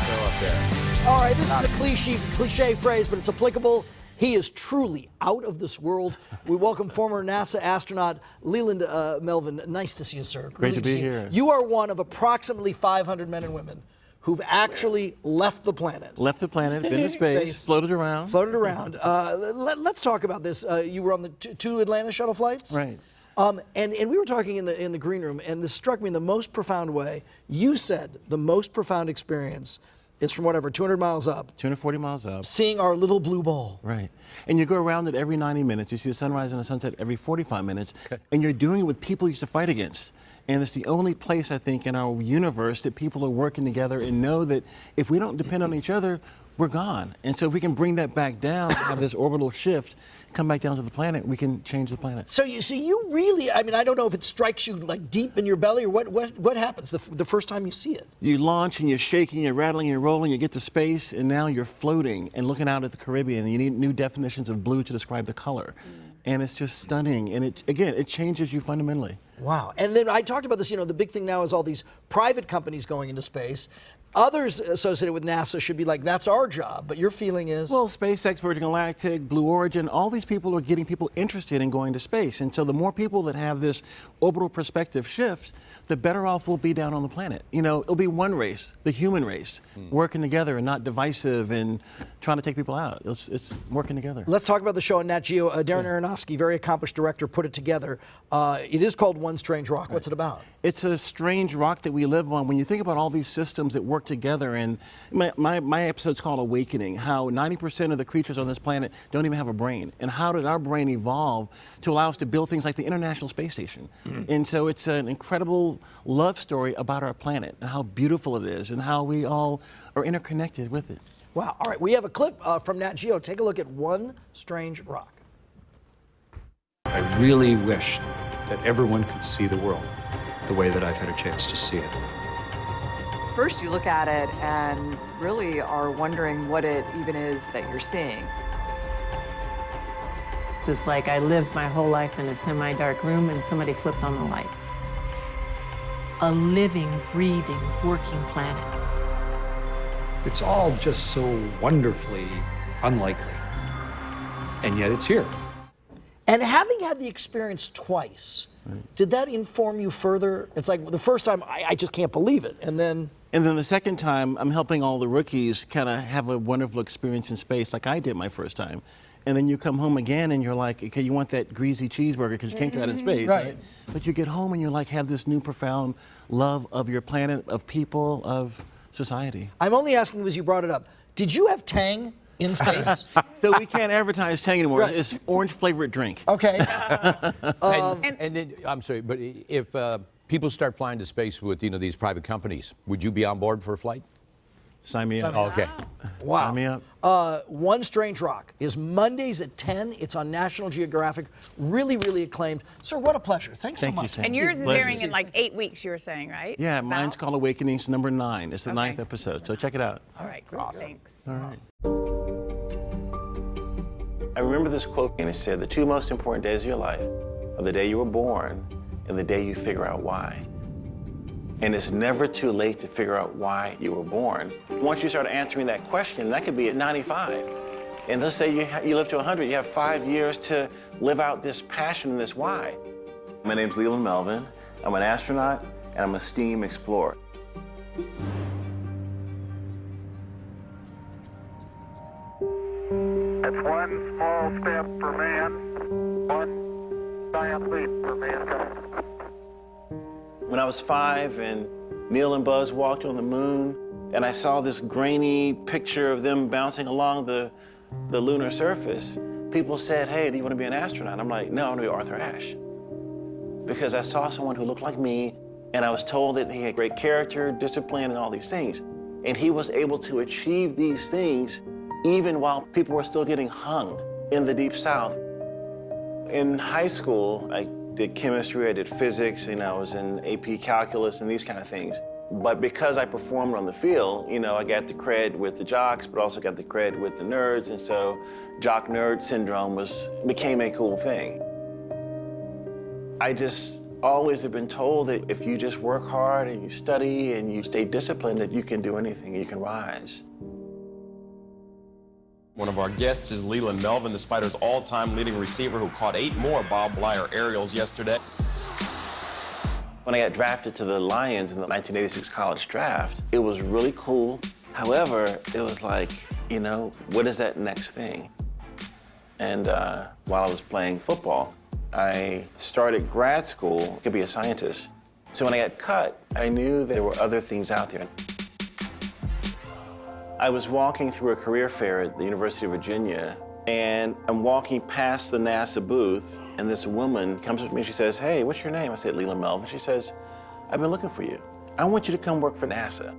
Go up there. All right, this is a cliche phrase, but it's applicable. He is truly out of this world. We welcome former NASA astronaut Leland Melvin. Nice to see you, sir. Great to be here. You are one of approximately 500 men and women who've actually left the planet. Left the planet, been to space, floated around. Floated around. Let's talk about this. You were on the two Atlanta shuttle flights? Right. And we were talking in the green room, and this struck me in the most profound way. You said the most profound experience is from whatever, 200 miles up. 240 miles up. Seeing our little blue ball. Right. And you go around it every 90 minutes. You see the sunrise and the sunset every 45 minutes. Okay. And you're doing it with people you used to fight against. And it's the only place, I think, in our universe that people are working together and know that if we don't depend on each other, we're gone. And so if we can bring that back down, have this orbital shift, come back down to the planet, we can change the planet. So you really, I mean, I don't know if it strikes you like deep in your belly or what happens the first time you see it? You launch and you're shaking, you're rattling, you're rolling, you get to space, and now you're floating and looking out at the Caribbean, and you need new definitions of blue to describe the color. And it's just stunning, and it changes you fundamentally. Wow. And then I talked about this, you know, the big thing now is all these private companies going into space. Others associated with NASA should be like, that's our job, but your feeling is? Well, SpaceX, Virgin Galactic, Blue Origin, all these people are getting people interested in going to space. And so the more people that have this orbital perspective shift, the better off we'll be down on the planet. You know, it'll be one race, the human race, working together and not divisive and trying to take people out. It's working together. Let's talk about the show on Nat Geo. Darren Aronofsky, very accomplished director, put it together. It is called One Strange Rock. What's it about? It's a strange rock that we live on. When you think about all these systems that work together, and my episode's called Awakening, how 90% of the creatures on this planet don't even have a brain. And how did our brain evolve to allow us to build things like the International Space Station? And so it's an incredible love story about our planet and how beautiful it is and how we all are interconnected with it. Wow. All right, we have a clip from Nat Geo. Take a look at One Strange Rock. I really wish that everyone could see the world the way that I've had a chance to see it. First you look at it and really are wondering what it even is that you're seeing. It's like I lived my whole life in a semi-dark room and somebody flipped on the lights. A living, breathing, working planet. It's all just so wonderfully unlikely, and yet it's here. And having had the experience twice, did that inform you further? It's like the first time, I just can't believe it, and then the second time, I'm helping all the rookies kind of have a wonderful experience in space like I did my first time. And then you come home again and you're like, okay, you want that greasy cheeseburger because you can't do that in space, right? But you get home and you're like, have this new profound love of your planet, of people, of society. I'm only asking because you brought it up. Did you have Tang in space? So we can't advertise Tang anymore. Right. It's orange flavored drink. Okay. And then, I'm sorry, but if people start flying to space with, you know, these private companies, would you be on board for a flight? Sign me up. Okay. Wow. Sign me up. One Strange Rock is Mondays at 10. It's on National Geographic. Really, really acclaimed. Sir, what a pleasure. Thanks so much. And yours is airing in like 8 weeks, you were saying, right? Yeah, mine's called Awakening. It's number 9. It's the 9th episode, so check it out. All right, great. Awesome. Thanks. All right. I remember this quote, and it said, the 2 most important days of your life are the day you were born and the day you figure out why. And it's never too late to figure out why you were born. Once you start answering that question, that could be at 95. And let's say you live to 100, you have 5 years to live out this passion and this why. My name's Leland Melvin. I'm an astronaut, and I'm a STEAM explorer. It's one small step for man, one giant leap for mankind. When I was 5 and Neil and Buzz walked on the moon, and I saw this grainy picture of them bouncing along the lunar surface, people said, hey, do you want to be an astronaut? I'm like, no, I want to be Arthur Ashe. Because I saw someone who looked like me, and I was told that he had great character, discipline, and all these things. And he was able to achieve these things even while people were still getting hung in the Deep South. In high school, I did chemistry, I did physics, and I was in AP calculus and these kind of things. But because I performed on the field, you know, I got the cred with the jocks, but also got the cred with the nerds, and so jock-nerd syndrome became a cool thing. I just always have been told that if you just work hard and you study and you stay disciplined, that you can do anything, you can rise. One of our guests is Leland Melvin, the Spiders' all-time leading receiver who caught 8 more Bob Blyer aerials yesterday. When I got drafted to the Lions in the 1986 college draft, it was really cool. However, it was like, you know, what is that next thing? And while I was playing football, I started grad school to be a scientist. So when I got cut, I knew there were other things out there. I was walking through a career fair at the University of Virginia, and I'm walking past the NASA booth, and this woman comes up to me and she says, "Hey, what's your name?" I said, "Leland Melvin." She says, "I've been looking for you. I want you to come work for NASA."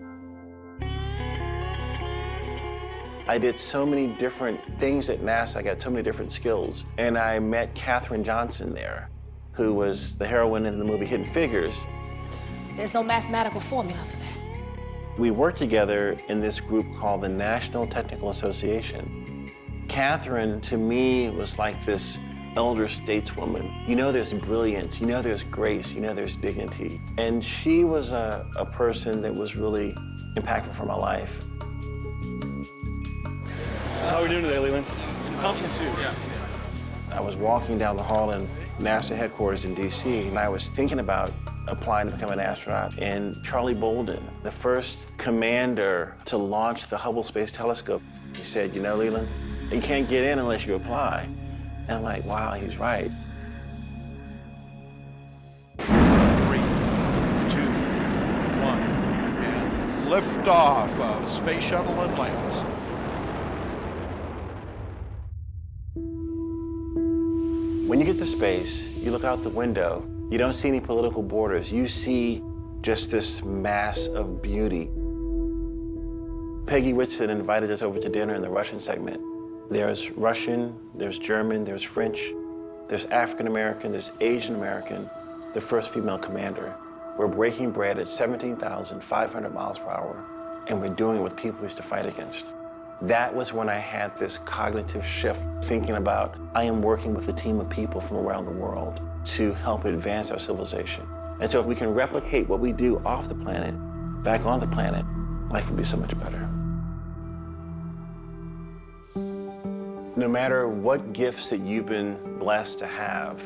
I did so many different things at NASA. I got so many different skills. And I met Katherine Johnson there, who was the heroine in the movie Hidden Figures. There's no mathematical formula for that. We worked together in this group called the National Technical Association. Katherine, to me, was like this elder stateswoman. You know there's brilliance, you know there's grace, you know there's dignity. And she was a person that was really impactful for my life. So how are we doing today, Leland? Pumpkin soup. Yeah. I was walking down the hall in NASA headquarters in DC, and I was thinking about applying to become an astronaut. And Charlie Bolden, the first commander to launch the Hubble Space Telescope, he said, "You know, Leland, you can't get in unless you apply." And I'm like, wow, he's right. 3, 2, 1, and liftoff of Space Shuttle Atlantis. When you get to space, you look out the window, you don't see any political borders. You see just this mass of beauty. Peggy Whitson invited us over to dinner in the Russian segment. There's Russian, there's German, there's French, there's African American, there's Asian American, the first female commander. We're breaking bread at 17,500 miles per hour, and we're doing it with people we used to fight against. That was when I had this cognitive shift, thinking about I am working with a team of people from around the world to help advance our civilization. And so if we can replicate what we do off the planet, back on the planet, life would be so much better. No matter what gifts that you've been blessed to have,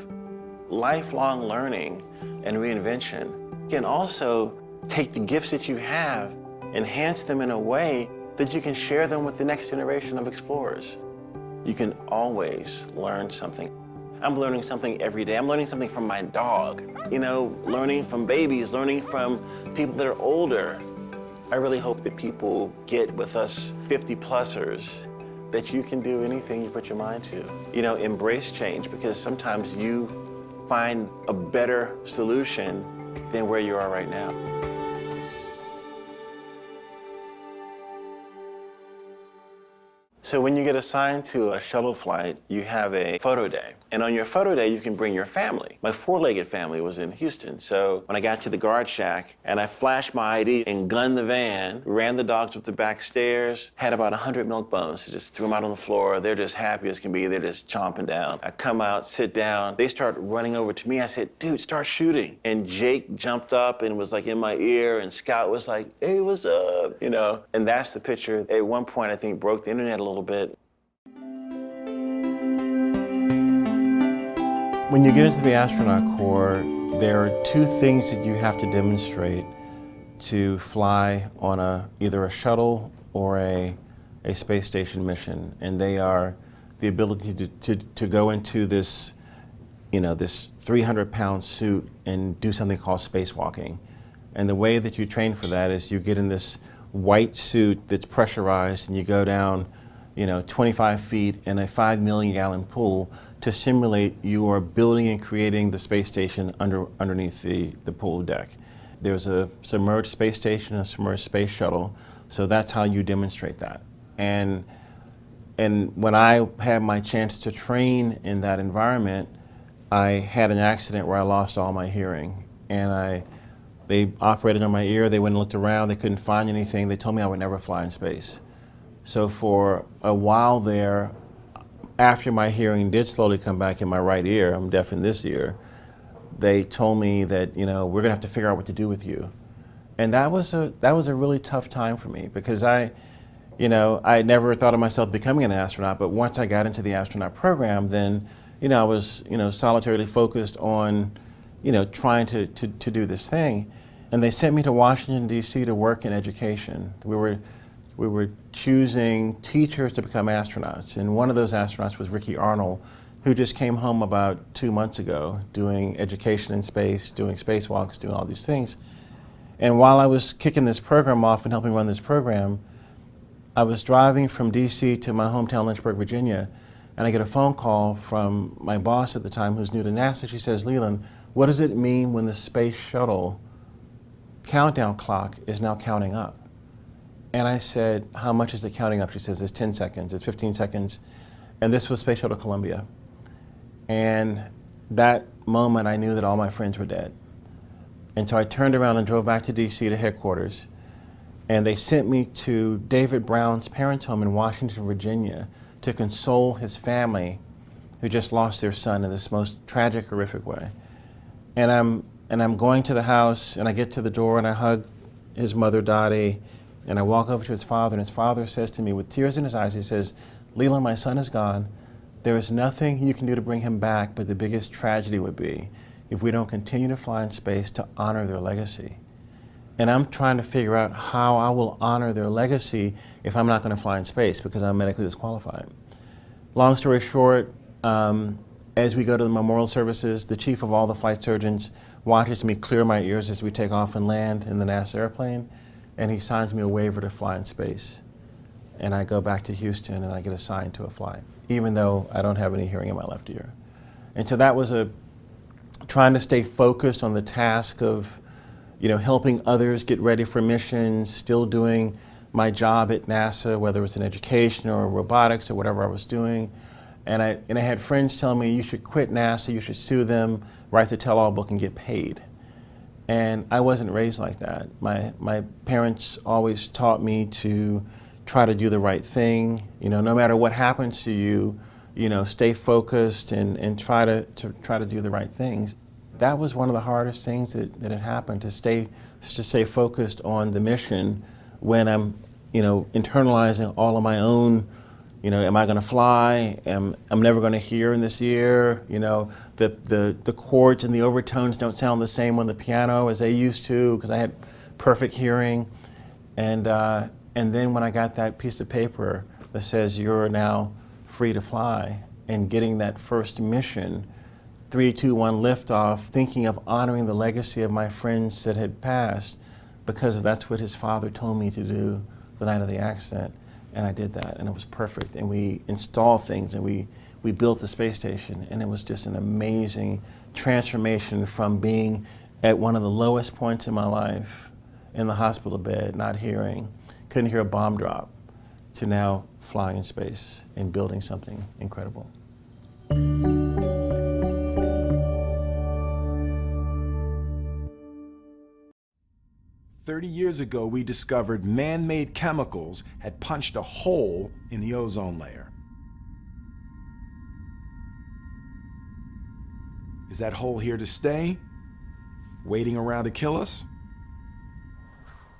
lifelong learning and reinvention can also take the gifts that you have, enhance them in a way that you can share them with the next generation of explorers. You can always learn something. I'm learning something every day. I'm learning something from my dog. You know, learning from babies, learning from people that are older. I really hope that people get with us 50-plussers that you can do anything you put your mind to. You know, embrace change, because sometimes you find a better solution than where you are right now. So when you get assigned to a shuttle flight, you have a photo day. And on your photo day, you can bring your family. My 4-legged family was in Houston. So when I got to the guard shack and I flashed my ID and gunned the van, ran the dogs up the back stairs, had about 100 milk bones, just threw them out on the floor. They're just happy as can be. They're just chomping down. I come out, sit down. They start running over to me. I said, "Dude, start shooting." And Jake jumped up and was like in my ear, and Scott was like, "Hey, what's up?" You know, and that's the picture. At one point, I think broke the internet a little bit. When you get into the astronaut corps, there are 2 things that you have to demonstrate to fly on either a shuttle or a space station mission, and they are the ability to go into this, you know, this 300-pound suit and do something called spacewalking. And the way that you train for that is you get in this white suit that's pressurized, and you go down, you know, 25 feet in a 5 million gallon pool to simulate you are building and creating the space station underneath the pool deck. There's a submerged space station and a submerged space shuttle, so that's how you demonstrate that. And when I had my chance to train in that environment, I had an accident where I lost all my hearing. And they operated on my ear, they went and looked around, they couldn't find anything, they told me I would never fly in space. So for a while there, after my hearing did slowly come back in my right ear, I'm deaf in this ear, they told me that, you know, we're gonna have to figure out what to do with you. And that was a really tough time for me, because I never thought of myself becoming an astronaut, but once I got into the astronaut program, then, you know, I was, you know, solitarily focused on, you know, trying to do this thing. And they sent me to Washington, D.C. to work in education. We were choosing teachers to become astronauts, and one of those astronauts was Ricky Arnold, who just came home about 2 months ago doing education in space, doing spacewalks, doing all these things. And while I was kicking this program off and helping run this program, I was driving from D.C. to my hometown, Lynchburg, Virginia, and I get a phone call from my boss at the time, who's new to NASA. She says, "Leland, what does it mean when the space shuttle countdown clock is now counting up?" And I said, "How much is it counting up?" She says, "It's 10 seconds, it's 15 seconds. And this was Space Shuttle Columbia. And that moment, I knew that all my friends were dead. And so I turned around and drove back to DC to headquarters. And they sent me to David Brown's parents' home in Washington, Virginia, to console his family who just lost their son in this most tragic, horrific way. And I'm going to the house, and I get to the door, and I hug his mother, Dottie, and I walk over to his father, and his father says to me with tears in his eyes, he says, "Leland, my son is gone. There is nothing you can do to bring him back, but the biggest tragedy would be if we don't continue to fly in space to honor their legacy." And I'm trying to figure out how I will honor their legacy if I'm not going to fly in space, because I'm medically disqualified. Long story short, as we go to the memorial services, the chief of all the flight surgeons watches me clear my ears as we take off and land in the NASA airplane, and he signs me a waiver to fly in space. And I go back to Houston and I get assigned to a flight, even though I don't have any hearing in my left ear. And so that was trying to stay focused on the task of, you know, helping others get ready for missions, still doing my job at NASA, whether it was in education or robotics or whatever I was doing. And I had friends telling me, "You should quit NASA, you should sue them, write the tell-all book and get paid." And I wasn't raised like that. My parents always taught me to try to do the right thing. You know, no matter what happens to you, you know, stay focused and try to do the right things. That was one of the hardest things that had happened, to stay focused on the mission when I'm, you know, internalizing all of my own, you know, am I going to fly? I'm never going to hear in this year. You know, the chords and the overtones don't sound the same on the piano as they used to, because I had perfect hearing. And then when I got that piece of paper that says you're now free to fly, and getting that first mission, 3, 2, 1 liftoff, thinking of honoring the legacy of my friends that had passed, because that's what his father told me to do the night of the accident. And I did that, and it was perfect. And we installed things, and we built the space station, and it was just an amazing transformation from being at one of the lowest points in my life, in the hospital bed, not hearing, couldn't hear a bomb drop, to now flying in space and building something incredible. 30 years ago, we discovered man-made chemicals had punched a hole in the ozone layer. Is that hole here to stay? Waiting around to kill us?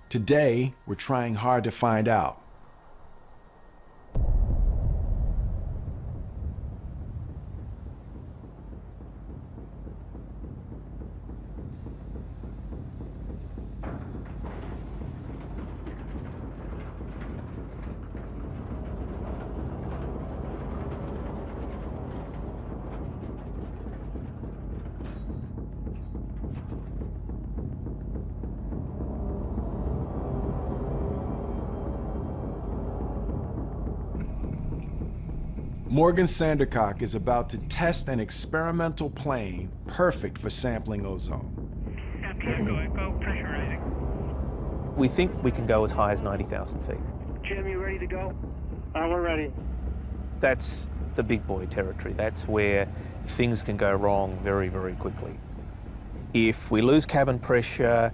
Today, we're trying hard to find out. Morgan Sandercock is about to test an experimental plane perfect for sampling ozone. Go pressurizing. We think we can go as high as 90,000 feet. Jim, you ready to go? We're ready. That's the big boy territory. That's where things can go wrong very, very quickly. If we lose cabin pressure,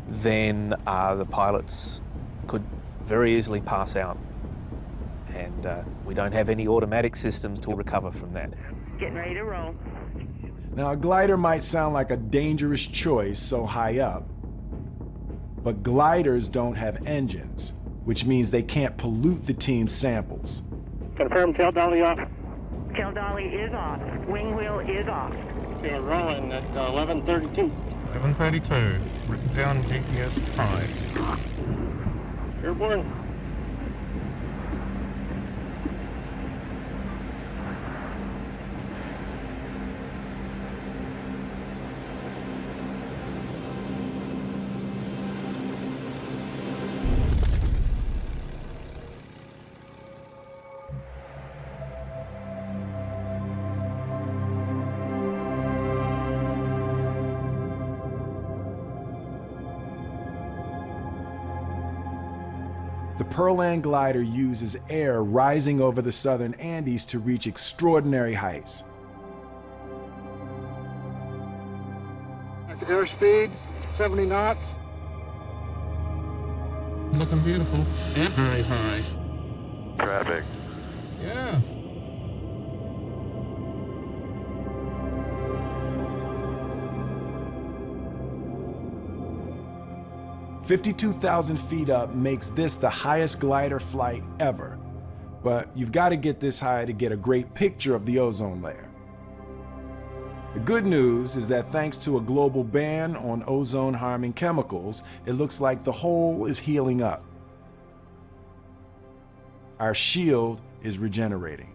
then the pilots could very easily pass out. And we don't have any automatic systems to recover from that. Getting ready to roll. Now, a glider might sound like a dangerous choice so high up, but gliders don't have engines, which means they can't pollute the team's samples. Confirm tail dolly off. Tail dolly is off. Wing wheel is off. You're rolling at 11:32. 11:32. Written down GPS 5. Airborne. The Pearland glider uses air rising over the southern Andes to reach extraordinary heights. At the airspeed, 70 knots. Looking beautiful. And very high. Traffic. Yeah. $52,000 feet up makes this the highest glider flight ever. But you've got to get this high to get a great picture of the ozone layer. The good news is that thanks to a global ban on ozone-harming chemicals, it looks like the hole is healing up. Our shield is regenerating.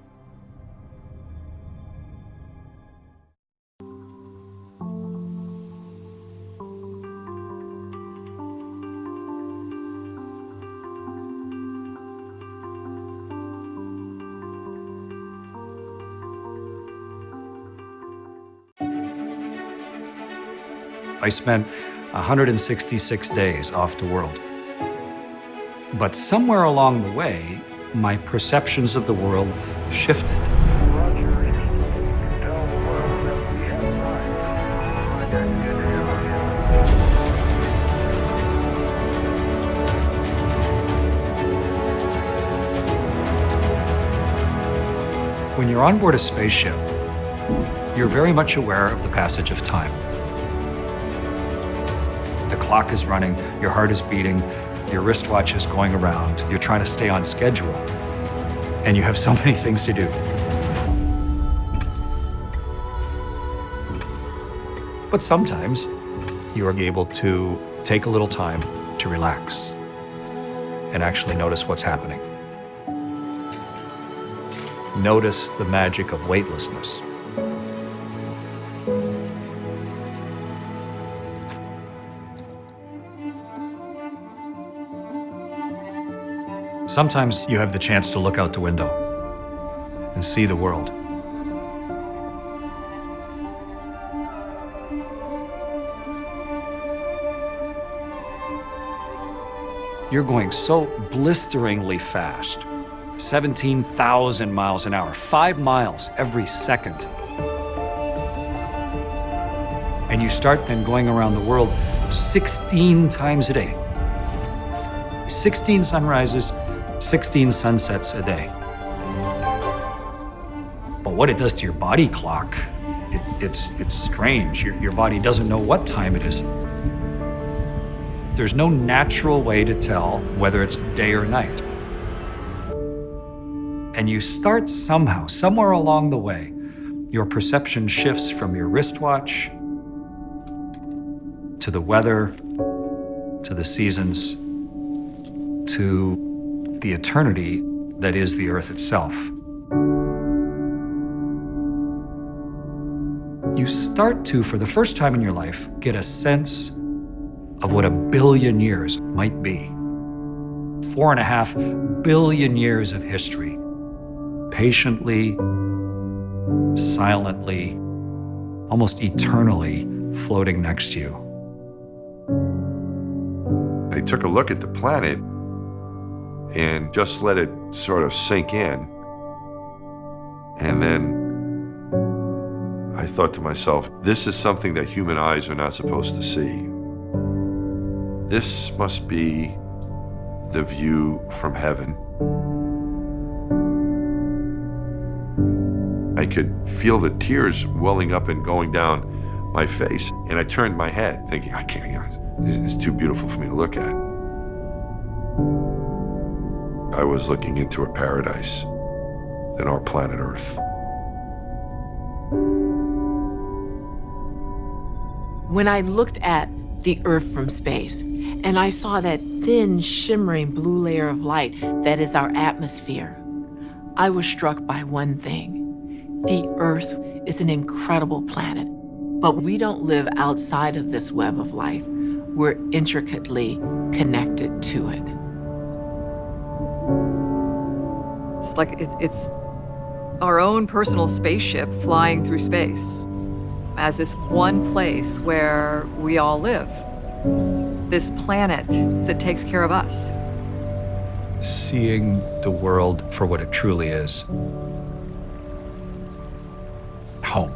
I spent 166 days off the world. But somewhere along the way, my perceptions of the world shifted. When you're on board a spaceship, you're very much aware of the passage of time. The clock is running, your heart is beating, your wristwatch is going around, you're trying to stay on schedule, and you have so many things to do. But sometimes you are able to take a little time to relax and actually notice what's happening. Notice the magic of weightlessness. Sometimes you have the chance to look out the window and see the world. You're going so blisteringly fast, 17,000 miles an hour, 5 miles every second. And you start then going around the world 16 times a day. 16 sunrises, 16 sunsets a day. But what it does to your body clock, it's strange. Your body doesn't know what time it is. There's no natural way to tell whether it's day or night. And you start somehow, somewhere along the way, your perception shifts from your wristwatch to the weather, to the seasons, to the eternity that is the Earth itself. You start to, for the first time in your life, get a sense of what 1 billion years might be. 4.5 billion years of history, patiently, silently, almost eternally floating next to you. I took a look at the planet and just let it sort of sink in. And then I thought to myself, this is something that human eyes are not supposed to see. This must be the view from heaven. I could feel the tears welling up and going down my face, and I turned my head thinking, I can't, it's too beautiful for me to look at. I was looking into a paradise than our planet Earth. When I looked at the Earth from space, and I saw that thin, shimmering blue layer of light that is our atmosphere, I was struck by one thing. The Earth is an incredible planet, but we don't live outside of this web of life. We're intricately connected to it. It's like it's our own personal spaceship flying through space as this one place where we all live. This planet that takes care of us. Seeing the world for what it truly is. Home.